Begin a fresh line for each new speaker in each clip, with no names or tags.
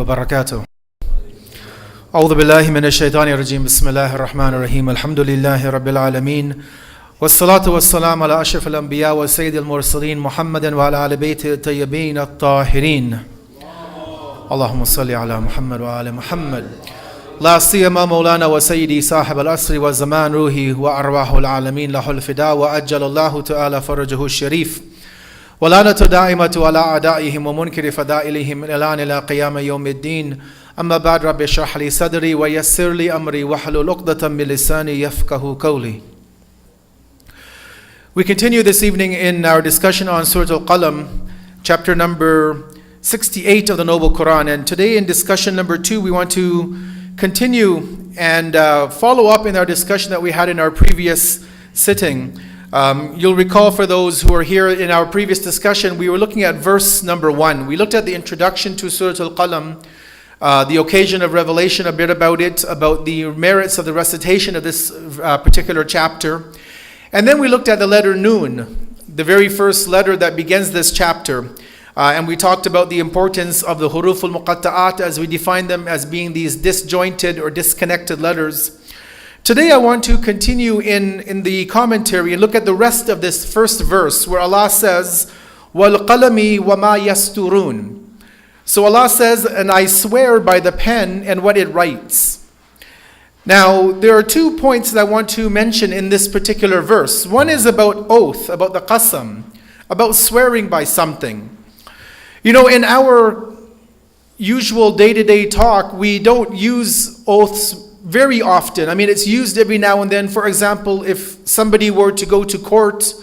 وبركاته. أعوذ بالله من الشيطان الرجيم. بسم الله الرحمن الرحيم. الحمد لله رب العالمين والصلاة والسلام على أشرف الأنبياء وسيد المرسلين محمد وعلى آل بيته الطيبين الطاهرين. اللهم صل على محمد وآل محمد. لا سيما مولانا وسيدي صاحب العصر والزمان روحي وأرواح العالمين له الفداء وأجل الله تعالى فرجه الشريف. ولعنة دائمة على أعدائهم ومنكر فدائلهم من الآن إلى قيام يوم الدين. أما بعد رب اشرح لي صدري ويسر لي أمري واحلل عقدة من لساني يفقهوا قولي. We continue this evening in our discussion on Surah Al-Qalam, chapter number 68 of the Noble Quran. And today in discussion number 2, we want to continue and follow up in our discussion that we had in our previous sitting. You'll recall, for those who are here, in our previous discussion, we were looking at verse number 1. We looked at the introduction to Surah Al-Qalam, the occasion of revelation, a bit about it, about the merits of the recitation of this particular chapter. And then we looked at the letter Noon, the very first letter that begins this chapter. And we talked about the importance of the huruf al-muqatta'at, as we define them as being these disjointed or disconnected letters. Today I want to continue in the commentary and look at the rest of this first verse, where Allah says, وَالْقَلَمِ وَمَا يَسْتُرُونَ. So Allah says, and I swear by the pen and what it writes. Now, there are 2 points that I want to mention in this particular verse. One is about oath, about the qasam, about swearing by something. You know, in our usual day-to-day talk, we don't use oaths very often. I mean, it's used every now and then. For example, if somebody were to go to court,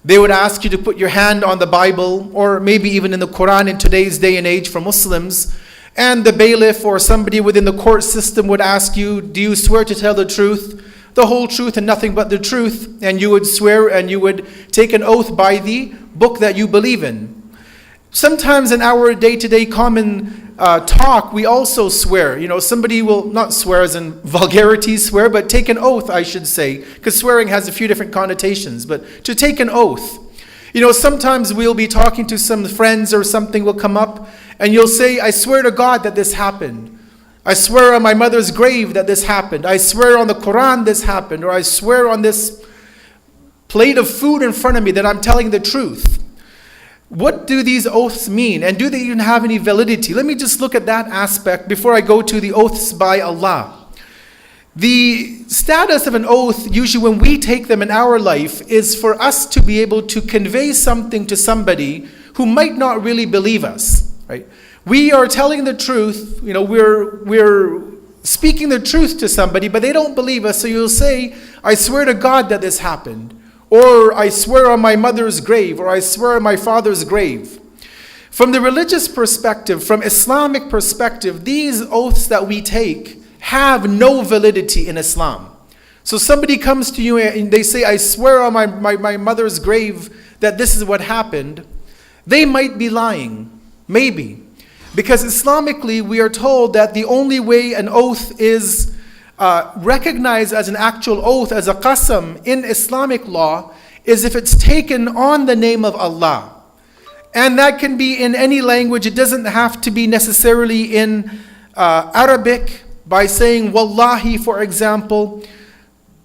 they would ask you to put your hand on the Bible, or maybe even in the Quran in today's day and age for Muslims. And the bailiff or somebody within the court system would ask you, do you swear to tell the truth, the whole truth and nothing but the truth? And you would swear and you would take an oath by the book that you believe in. Sometimes in our day-to-day common talk, we also swear. You know, somebody will not swear as in vulgarity swear, but take an oath, I should say, because swearing has a few different connotations. But to take an oath, you know, sometimes we'll be talking to some friends or something will come up, and you'll say, I swear to God that this happened. I swear on my mother's grave that this happened. I swear on the Quran this happened. Or I swear on this plate of food in front of me that I'm telling the truth. What do these oaths mean? And do they even have any validity? Let me just look at that aspect before I go to the oaths by Allah. The status of an oath, usually when we take them in our life, is for us to be able to convey something to somebody who might not really believe us. Right? We are telling the truth, you know, we're speaking the truth to somebody, but they don't believe us. So you'll say, I swear to God that this happened. Or I swear on my mother's grave, or I swear on my father's grave. From the religious perspective, from Islamic perspective, these oaths that we take have no validity in Islam. So somebody comes to you and they say, I swear on my mother's grave that this is what happened. They might be lying, maybe. Because Islamically, we are told that the only way an oath is recognized as an actual oath, as a qasam in Islamic law, is if it's taken on the name of Allah. And that can be in any language. It doesn't have to be necessarily in Arabic. By saying wallahi, for example,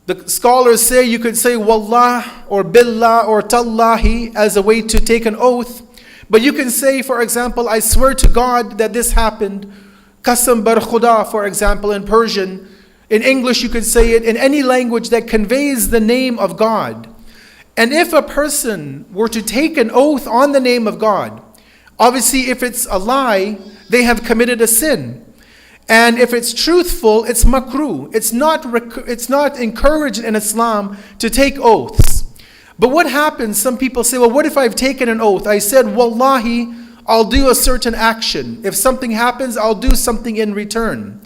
the scholars say you could say wallah or billah or tallahi as a way to take an oath. But you can say, for example, I swear to God that this happened. Qasam bar khuda, for example, in Persian. In English, you could say it in any language that conveys the name of God. And if a person were to take an oath on the name of God, obviously if it's a lie, they have committed a sin. And if it's truthful, it's makruh. It's not encouraged in Islam to take oaths. But what happens, some people say, well, what if I've taken an oath? I said, wallahi, I'll do a certain action. If something happens, I'll do something in return.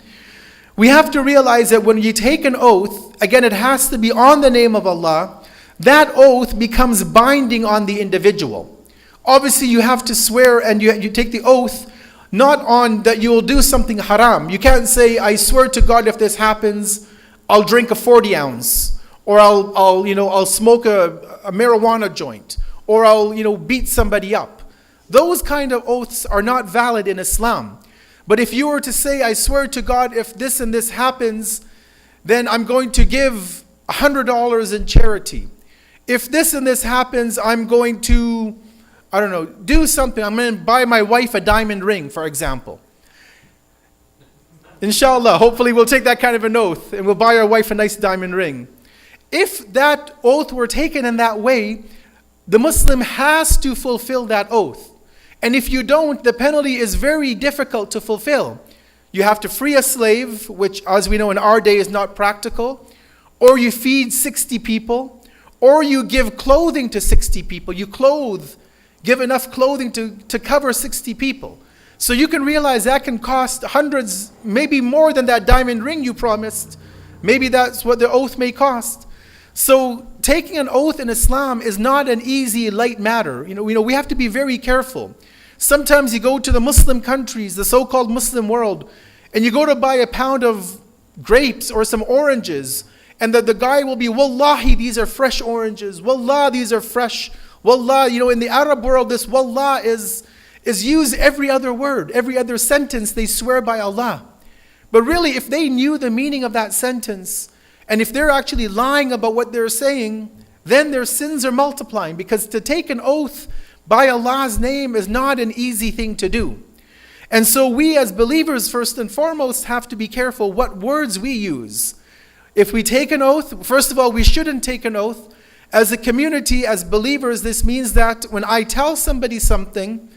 We have to realize that when you take an oath, again, it has to be on the name of Allah. That oath becomes binding on the individual. Obviously, you have to swear and you take the oath not on that you will do something haram. You can't say, I swear to God if this happens, I'll drink a 40 ounce. Or I'll smoke a marijuana joint. Or I'll beat somebody up. Those kind of oaths are not valid in Islam. But if you were to say, I swear to God, if this and this happens, then I'm going to give $100 in charity. If this and this happens, I'm going to, I don't know, do something. I'm going to buy my wife a diamond ring, for example. Inshallah, hopefully we'll take that kind of an oath and we'll buy our wife a nice diamond ring. If that oath were taken in that way, the Muslim has to fulfill that oath. And if you don't, the penalty is very difficult to fulfill. You have to free a slave, which as we know in our day is not practical, or you feed 60 people, or you give clothing to 60 people. You give enough clothing to cover 60 people. So you can realize that can cost hundreds, maybe more than that diamond ring you promised. Maybe that's what the oath may cost. So taking an oath in Islam is not an easy, light matter. You know, we have to be very careful. Sometimes you go to the Muslim countries, the so-called Muslim world, and you go to buy a pound of grapes or some oranges, and the guy will be, Wallahi, these are fresh oranges. Wallah, these are fresh. Wallah, in the Arab world, this Wallah is used every other word, every other sentence, they swear by Allah. But really, if they knew the meaning of that sentence, and if they're actually lying about what they're saying, then their sins are multiplying, because to take an oath by Allah's name is not an easy thing to do. And so we as believers, first and foremost, have to be careful what words we use. If we take an oath, first of all, we shouldn't take an oath. As a community, as believers, this means that when I tell somebody something,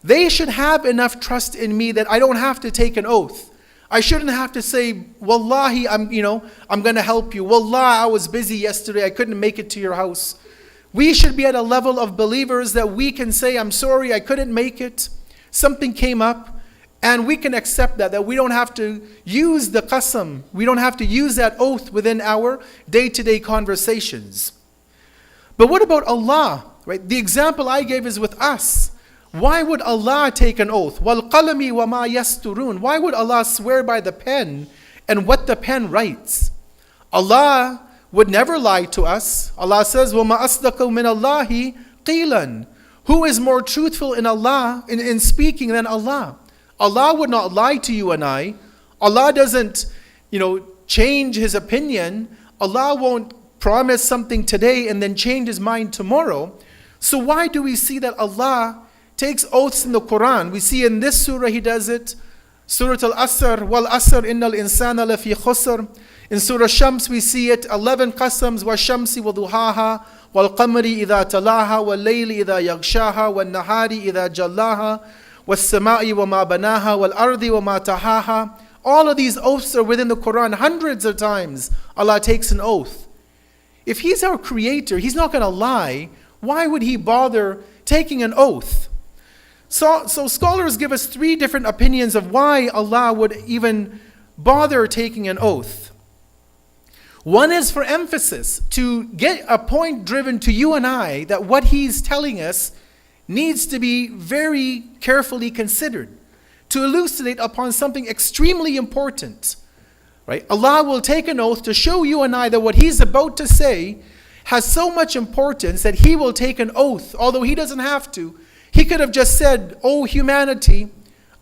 they should have enough trust in me that I don't have to take an oath. I shouldn't have to say, Wallahi, I'm going to help you. Wallah, I was busy yesterday, I couldn't make it to your house. We should be at a level of believers that we can say, I'm sorry, I couldn't make it. Something came up, and we can accept that we don't have to use the qasam. We don't have to use that oath within our day-to-day conversations. But what about Allah? Right? The example I gave is with us. Why would Allah take an oath? وَالْقَلَمِ وَمَا يَسْتُرُونَ. Why would Allah swear by the pen and what the pen writes? Allah would never lie to us. Allah says, وَمَا أَصْدَقُ مِنَ اللَّهِ قِيلًا. Who is more truthful in Allah, in speaking than Allah? Allah would not lie to you and I. Allah doesn't, change His opinion. Allah won't promise something today and then change His mind tomorrow. So why do we see that Allah takes oaths in the Quran? We see in this surah He does it. Surah Al-Asr, وَالْأَسْرِ إِنَّ الْإِنسَانَ لَفِي خُسْرٍ. In Surah Shams we see it, 11 qasams, وَالشَّمْسِ وَضُحَاهَا وَالْقَمَرِ إِذَا تَلَاهَا وَاللَّيْلِ إِذَا يَغْشَاهَا وَالنَّهَارِ إِذَا جَلَّاهَا وَالسَّمَاءِ وَمَا بَنَاهَا وَالْأَرْضِ وَمَا تَحَاهَا. All of these oaths are within the Quran. Hundreds of times Allah takes an oath. If He's our creator, He's not going to lie. Why would He bother taking an oath? So scholars give us 3 different opinions of why Allah would even bother taking an oath. One is for emphasis, to get a point driven to you and I that what He's telling us needs to be very carefully considered, to elucidate upon something extremely important. Right? Allah will take an oath to show you and I that what He's about to say has so much importance that He will take an oath, although He doesn't have to. He could have just said, "Oh humanity,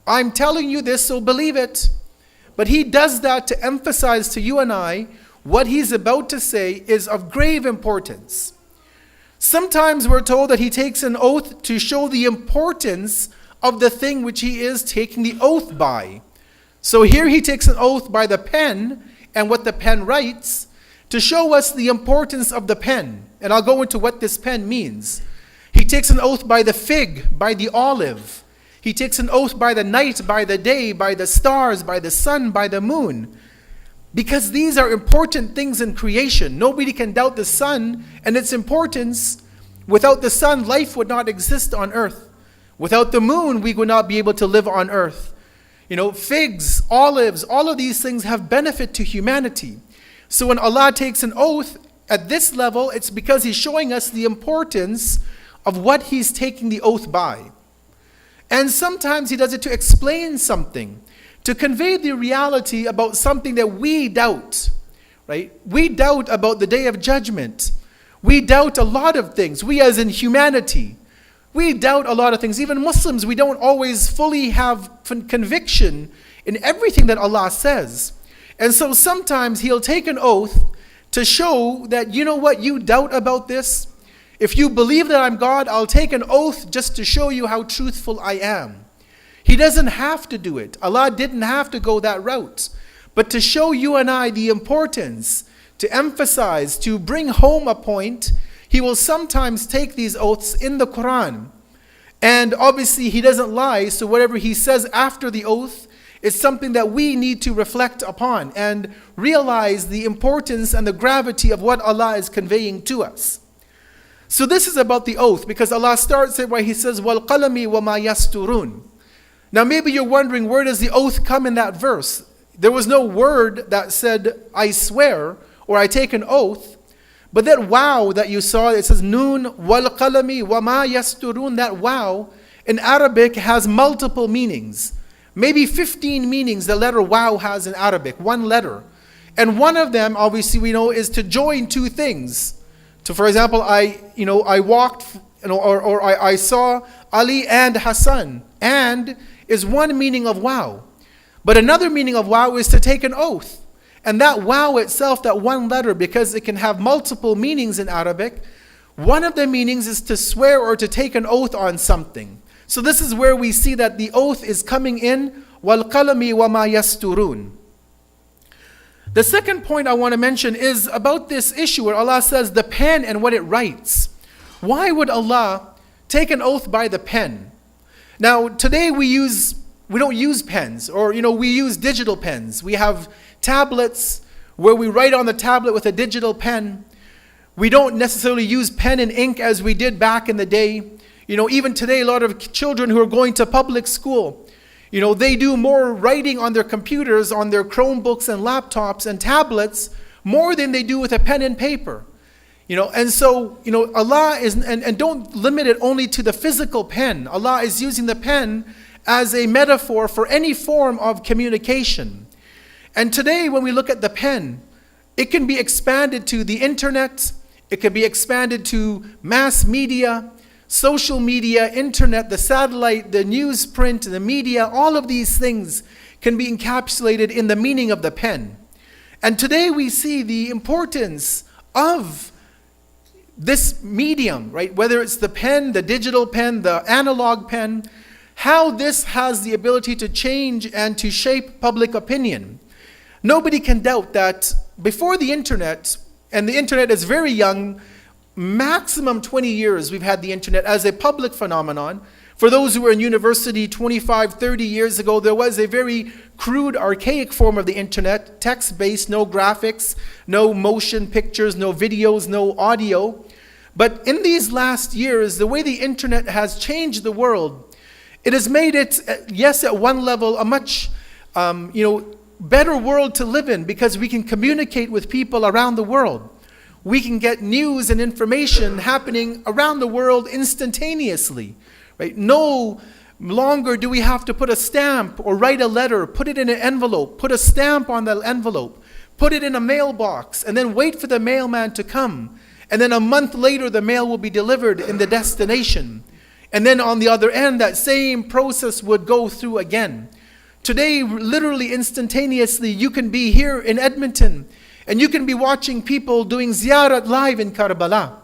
I'm telling you this, so believe it." But He does that to emphasize to you and I what He's about to say is of grave importance. Sometimes we're told that He takes an oath to show the importance of the thing which He is taking the oath by. So here He takes an oath by the pen and what the pen writes to show us the importance of the pen. And I'll go into what this pen means. He takes an oath by the fig, by the olive. He takes an oath by the night, by the day, by the stars, by the sun, by the moon. Because these are important things in creation. Nobody can doubt the sun and its importance. Without the sun, life would not exist on earth. Without the moon, we would not be able to live on earth. Figs, olives, all of these things have benefit to humanity. So when Allah takes an oath at this level, it's because He's showing us the importance of what He's taking the oath by. And sometimes He does it to explain something, to convey the reality about something that we doubt, right? We doubt about the Day of Judgment. We doubt a lot of things. We as in humanity, We doubt a lot of things. Even Muslims, we don't always fully have conviction in everything that Allah says. And so sometimes He'll take an oath to show that, you know what, you doubt about this. If you believe that I'm God, I'll take an oath just to show you how truthful I am. He doesn't have to do it. Allah didn't have to go that route. But to show you and I the importance, to emphasize, to bring home a point, He will sometimes take these oaths in the Quran. And obviously He doesn't lie, so whatever He says after the oath is something that we need to reflect upon and realize the importance and the gravity of what Allah is conveying to us. So this is about the oath, because Allah starts it where He says, وَالْقَلَمِ وَمَا يَسْتُرُونَ. Now maybe you're wondering, where does the oath come in that verse? There was no word that said, I swear, or I take an oath. But that wow that you saw, it says, Noon وَالْقَلَمِ وَمَا يَسْتُرُونَ. That wow in Arabic has multiple meanings. Maybe 15 meanings the letter wow has in Arabic, one letter. And one of them, obviously we know, is to join two things. So for example, I walked, or I saw Ali and Hassan. And is one meaning of wow. But another meaning of wow is to take an oath. And that wow itself, that one letter, because it can have multiple meanings in Arabic, one of the meanings is to swear or to take an oath on something. So this is where we see that the oath is coming in, وَالْقَلَمِ وَمَا يَسْتُرُونَ. The second point I want to mention is about this issue where Allah says the pen and what it writes. Why would Allah take an oath by the pen? Now today we don't use pens, or we use digital pens. We have tablets where we write on the tablet with a digital pen. We don't necessarily use pen and ink as we did back in the day. Even today, a lot of children who are going to public school, they do more writing on their computers, on their Chromebooks and laptops and tablets, more than they do with a pen and paper. And so, Allah is, and don't limit it only to the physical pen. Allah is using the pen as a metaphor for any form of communication. And today, when we look at the pen, it can be expanded to the internet, it can be expanded to mass media, social media, internet, the satellite, the newsprint, the media, all of these things can be encapsulated in the meaning of the pen. And today we see the importance of this medium, right? Whether it's the pen, the digital pen, the analog pen, how this has the ability to change and to shape public opinion. Nobody can doubt that before the internet, and the internet is very young, maximum 20 years we've had the internet as a public phenomenon. For those who were in university 25, 30 years ago, there was a very crude, archaic form of the internet, text-based, no graphics, no motion pictures, no videos, no audio. But in these last years, the way the internet has changed the world, it has made it, yes, at one level, a much better world to live in, because we can communicate with people around the world. We can get news and information happening around the world instantaneously, right? No longer do we have to put a stamp or write a letter, put it in an envelope, put a stamp on the envelope, put it in a mailbox, and then wait for the mailman to come. And then a month later, the mail will be delivered in the destination. And then on the other end, that same process would go through again. Today, literally instantaneously, you can be here in Edmonton, and you can be watching people doing ziyarat live in Karbala.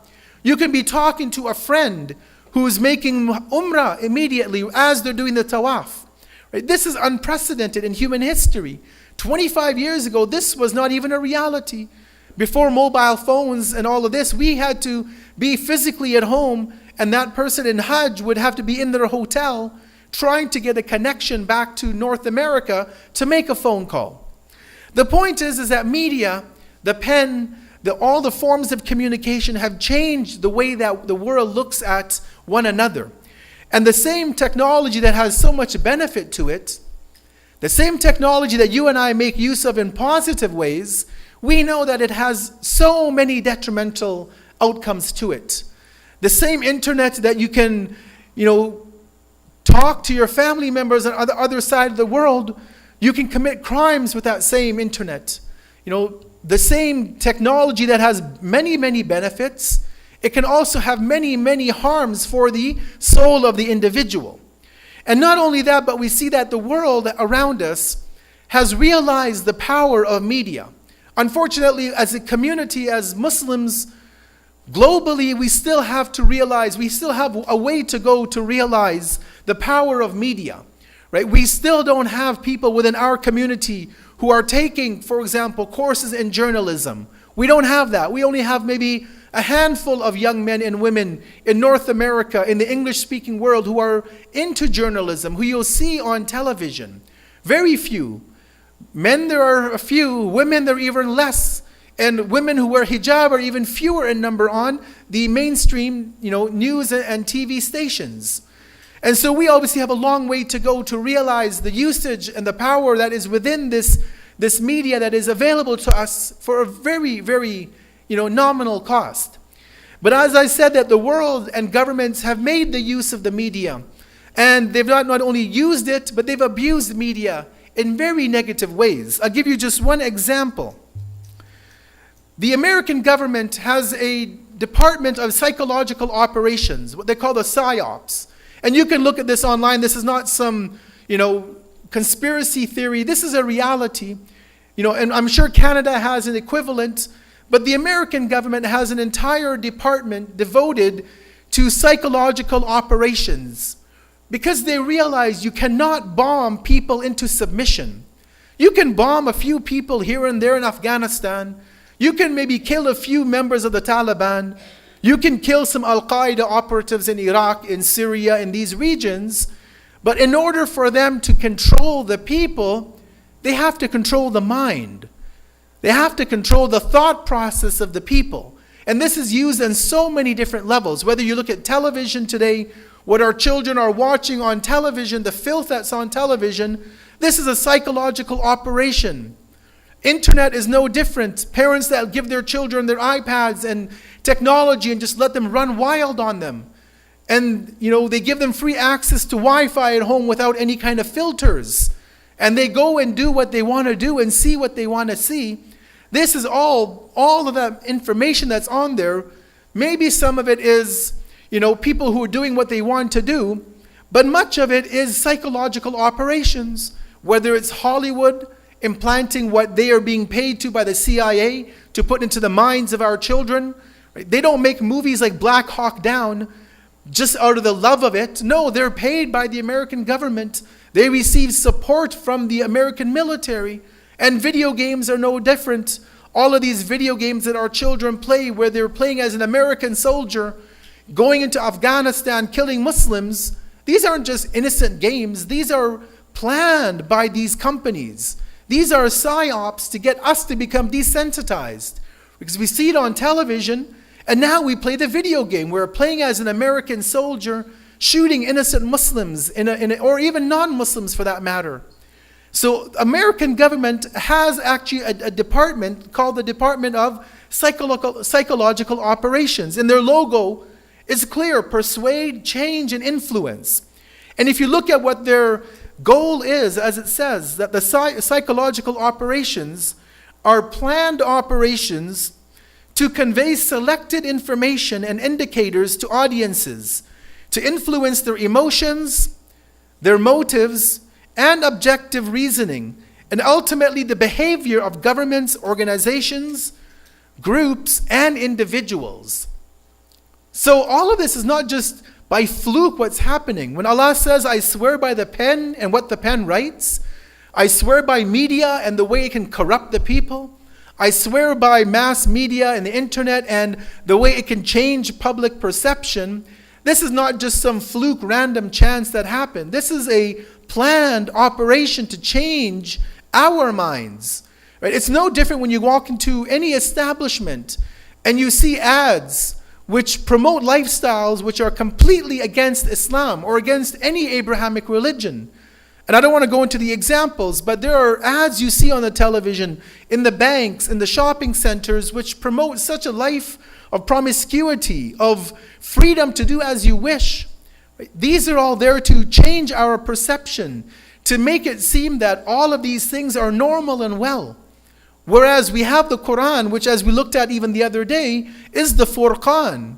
You can be talking to a friend who's making umrah immediately as they're doing the tawaf. Right? This is unprecedented in human history. 25 years ago, this was not even a reality. Before mobile phones and all of this, we had to be physically at home, and that person in Hajj would have to be in their hotel trying to get a connection back to North America to make a phone call. The point is that media, the pen, all the forms of communication have changed the way that the world looks at one another. And the same technology that has so much benefit to it, the same technology that you and I make use of in positive ways, we know that it has so many detrimental outcomes to it. The same internet that you can, talk to your family members on the other side of the world, you can commit crimes with that same internet. The same technology that has many, many benefits, it can also have many, many harms for the soul of the individual. And not only that, but we see that the world around us has realized the power of media. Unfortunately, as a community, as Muslims, globally, we still have to realize, we still have a way to go to realize the power of media, right? We still don't have people within our community who are taking, for example, courses in journalism. We don't have that. We only have maybe a handful of young men and women in North America, in the English-speaking world, who are into journalism, who you'll see on television. Very few. Men, there are a few. Women, there are even less. And women who wear hijab are even fewer in number on the mainstream, news and TV stations. And so we obviously have a long way to go to realize the usage and the power that is within this media that is available to us for a very, very, nominal cost. But as I said, that the world and governments have made the use of the media. And they've not only used it, but they've abused media in very negative ways. I'll give you just one example. The American government has a Department of Psychological Operations, what they call the PSYOPs. And you can look at this online. This is not some, conspiracy theory. This is a reality. And I'm sure Canada has an equivalent, but the American government has an entire department devoted to psychological operations because they realize you cannot bomb people into submission. You can bomb a few people here and there in Afghanistan. You can maybe kill a few members of the Taliban. You can kill some Al-Qaeda operatives in Iraq, in Syria, in these regions. But in order for them to control the people, they have to control the mind. They have to control the thought process of the people. And this is used on so many different levels. Whether you look at television today, what our children are watching on television, the filth that's on television, this is a psychological operation. Internet is no different. Parents that give their children their iPads and technology and just let them run wild on them. And, they give them free access to Wi-Fi at home without any kind of filters. And they go and do what they want to do and see what they want to see. This is all of that information that's on there. Maybe some of it is, people who are doing what they want to do. But much of it is psychological operations. Whether it's Hollywood implanting what they are being paid to by the CIA to put into the minds of our children. Right? They don't make movies like Black Hawk Down just out of the love of it. No, they're paid by the American government. They receive support from the American military. And video games are no different. All of these video games that our children play, where they're playing as an American soldier, going into Afghanistan, killing Muslims, these aren't just innocent games. These are planned by these companies. These are psyops to get us to become desensitized. Because we see it on television, and now we play the video game. We're playing as an American soldier, shooting innocent Muslims, or even non-Muslims for that matter. So American government has actually a department called the Department of Psychological Operations. And their logo is clear: persuade, change, and influence. And if you look at what their goal is, as it says, that the psychological operations are planned operations to convey selected information and indicators to audiences, to influence their emotions, their motives, and objective reasoning, and ultimately the behavior of governments, organizations, groups, and individuals. So all of this is not just by fluke what's happening. When Allah says, I swear by the pen and what the pen writes, I swear by media and the way it can corrupt the people, I swear by mass media and the internet and the way it can change public perception, this is not just some fluke random chance that happened. This is a planned operation to change our minds. Right? It's no different when you walk into any establishment and you see ads which promote lifestyles which are completely against Islam or against any Abrahamic religion. And I don't want to go into the examples, but there are ads you see on the television, in the banks, in the shopping centers, which promote such a life of promiscuity, of freedom to do as you wish. These are all there to change our perception, to make it seem that all of these things are normal and well. Whereas we have the Quran, which as we looked at even the other day, is the Furqan.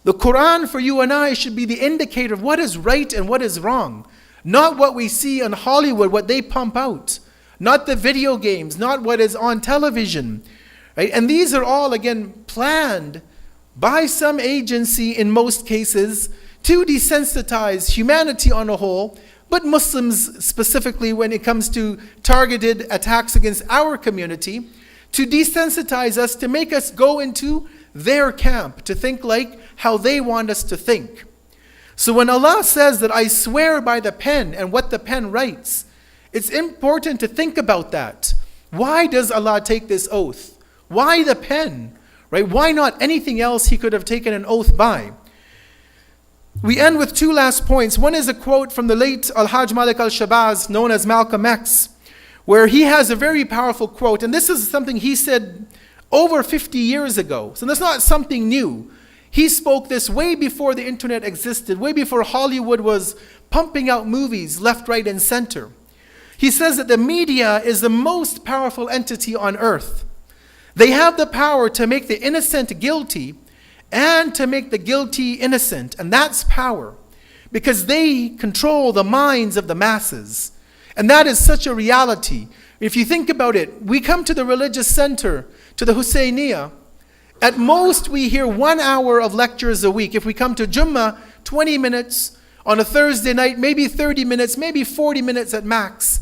The Quran for you and I should be the indicator of what is right and what is wrong. Not what we see on Hollywood, what they pump out. Not the video games, not what is on television. Right? And these are all, again, planned by some agency in most cases to desensitize humanity on a whole, but Muslims specifically when it comes to targeted attacks against our community, to desensitize us, to make us go into their camp, to think like how they want us to think. So when Allah says that I swear by the pen and what the pen writes, it's important to think about that. Why does Allah take this oath? Why the pen? Right? Why not anything else He could have taken an oath by? We end with two last points. One is a quote from the late Al-Hajj Malik al-Shabazz, known as Malcolm X, where he has a very powerful quote. And this is something he said over 50 years ago. So that's not something new. He spoke this way before the internet existed, way before Hollywood was pumping out movies left, right, and center. He says that the media is the most powerful entity on earth. They have the power to make the innocent guilty and to make the guilty innocent. And that's power, because they control the minds of the masses. And that is such a reality. If you think about it, we come to the religious center, to the Husayniyah. At most, we hear 1 hour of lectures a week. If we come to Jummah, 20 minutes. On a Thursday night, maybe 30 minutes, maybe 40 minutes at max.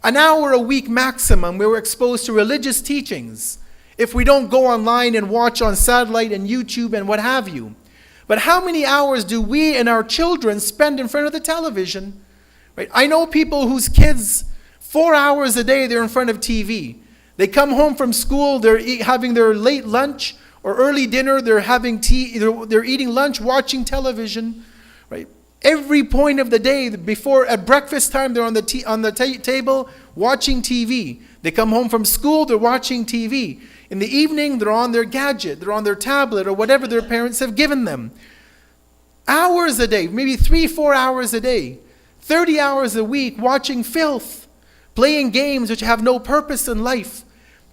An hour a week maximum where we're exposed to religious teachings. If we don't go online and watch on satellite and YouTube and what have you. But how many hours do we and our children spend in front of the television? Right? I know people whose kids, 4 hours a day, they're in front of TV. They come home from school, they're having their late lunch or early dinner, they're having tea, they're eating lunch, watching television. Right? Every point of the day, before at breakfast time, they're on the table watching TV. They come home from school, they're watching TV. In the evening, they're on their gadget, they're on their tablet or whatever their parents have given them. Hours a day, maybe 3-4 hours a day, 30 hours a week watching filth, playing games which have no purpose in life.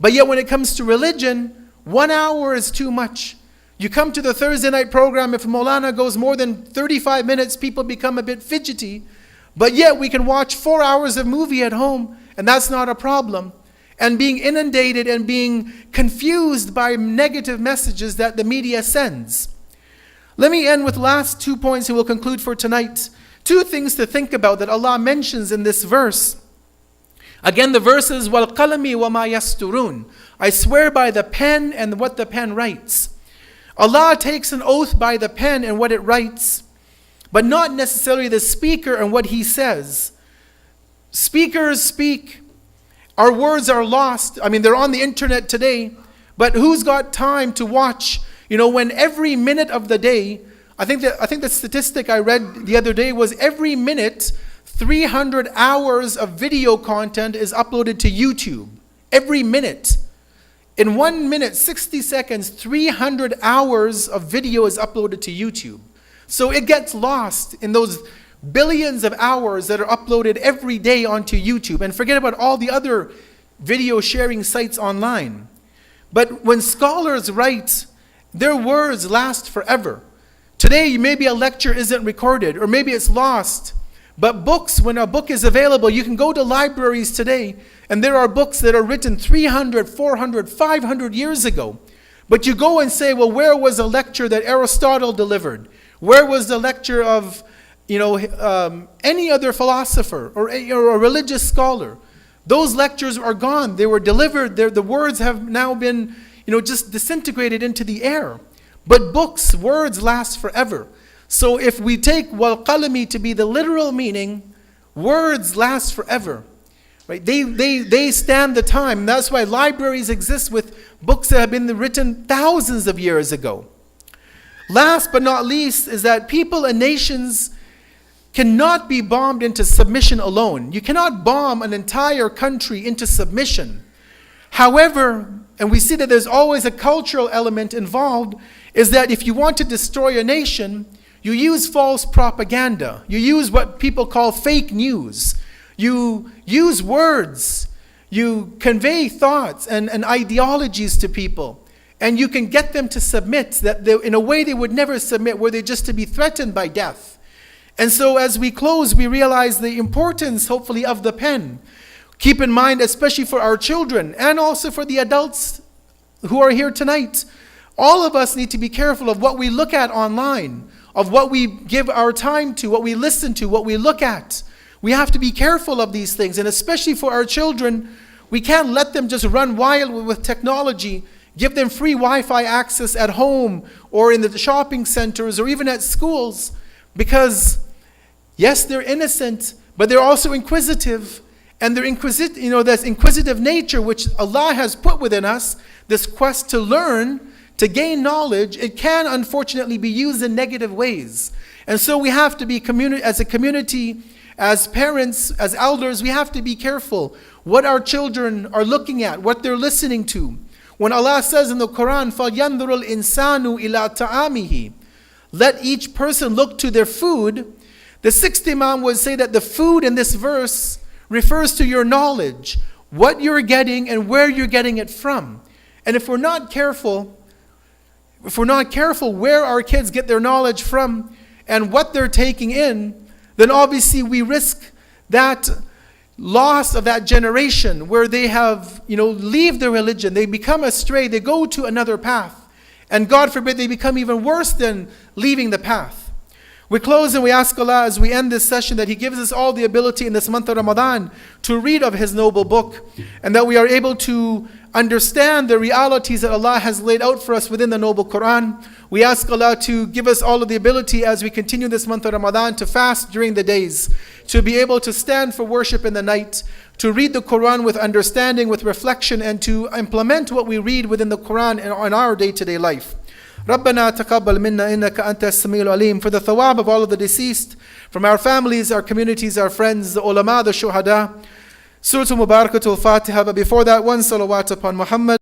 But yet when it comes to religion, 1 hour is too much. You come to the Thursday night program, if Maulana goes more than 35 minutes, people become a bit fidgety. But yet we can watch 4 hours of movie at home, and that's not a problem. And being inundated and being confused by negative messages that the media sends. Let me end with last 2 points and we'll conclude for tonight. 2 things to think about that Allah mentions in this verse. Again, the verse is, وَالْقَلَمِ وَمَا يَسْتُرُونَ. I swear by the pen and what the pen writes. Allah takes an oath by the pen and what it writes, but not necessarily the speaker and what he says. Speakers speak. Our words are lost. I mean, they're on the internet today, but who's got time to watch? You know, when every minute of the day, I think the statistic I read the other day was every minute, 300 hours of video content is uploaded to YouTube. Every minute. In 1 minute, 60 seconds, 300 hours of video is uploaded to YouTube. So it gets lost in those billions of hours that are uploaded every day onto YouTube. And forget about all the other video sharing sites online. But when scholars write, their words last forever. Today, maybe a lecture isn't recorded, or maybe it's lost. But books, when a book is available, you can go to libraries today, and there are books that are written 300, 400, 500 years ago. But you go and say, well, where was a lecture that Aristotle delivered? Where was the lecture of, any other philosopher or a religious scholar? Those lectures are gone. They were delivered. The words have now been, just disintegrated into the air. But books, words last forever. So if we take wal qalami to be the literal meaning, words last forever. Right? They stand the time. That's why libraries exist with books that have been written thousands of years ago. Last but not least is that people and nations cannot be bombed into submission alone. You cannot bomb an entire country into submission. However, and we see that there's always a cultural element involved, is that if you want to destroy a nation, you use false propaganda. You use what people call fake news. You use words. You convey thoughts and ideologies to people. and you can get them to submit, that in a way they would never submit, were they just to be threatened by death. And so as we close, we realize the importance, hopefully, of the pen. Keep in mind, especially for our children and also for the adults who are here tonight, all of us need to be careful of what we look at online, of what we give our time to, what we listen to, what we look at. We have to be careful of these things, and especially for our children, we can't let them just run wild with technology. Give them free Wi-Fi access at home or in the shopping centers or even at schools, because yes, they're innocent, but they're also inquisitive. And their this inquisitive nature which Allah has put within us, this quest to learn, to gain knowledge, it can unfortunately be used in negative ways. And so we have to be, as a community, as parents, as elders, we have to be careful what our children are looking at, what they're listening to. When Allah says in the Quran, فَلْيَنْظُرُ الْإِنسَانُ إِلَىٰ تَعَامِهِ, let each person look to their food. The sixth Imam would say that the food in this verse refers to your knowledge, what you're getting and where you're getting it from. And if we're not careful where our kids get their knowledge from and what they're taking in, then obviously we risk that loss of that generation where they have, leave their religion, they become astray, they go to another path. And God forbid they become even worse than leaving the path. We close and we ask Allah as we end this session that He gives us all the ability in this month of Ramadan to read of His noble book, and that we are able to understand the realities that Allah has laid out for us within the noble Quran. We ask Allah to give us all of the ability as we continue this month of Ramadan to fast during the days, to be able to stand for worship in the night, to read the Quran with understanding, with reflection, and to implement what we read within the Quran in our day-to-day life. رَبَّنَا تَقَبَّلْ مِنَّا إِنَّكَ أَنْتَ السَّمِيعُ الْعَلِيمُ. For the thawab of all of the deceased, from our families, our communities, our friends, the ulama, the shuhada. Surah Mubarakatul Fatiha. But before that, one salawat upon Muhammad.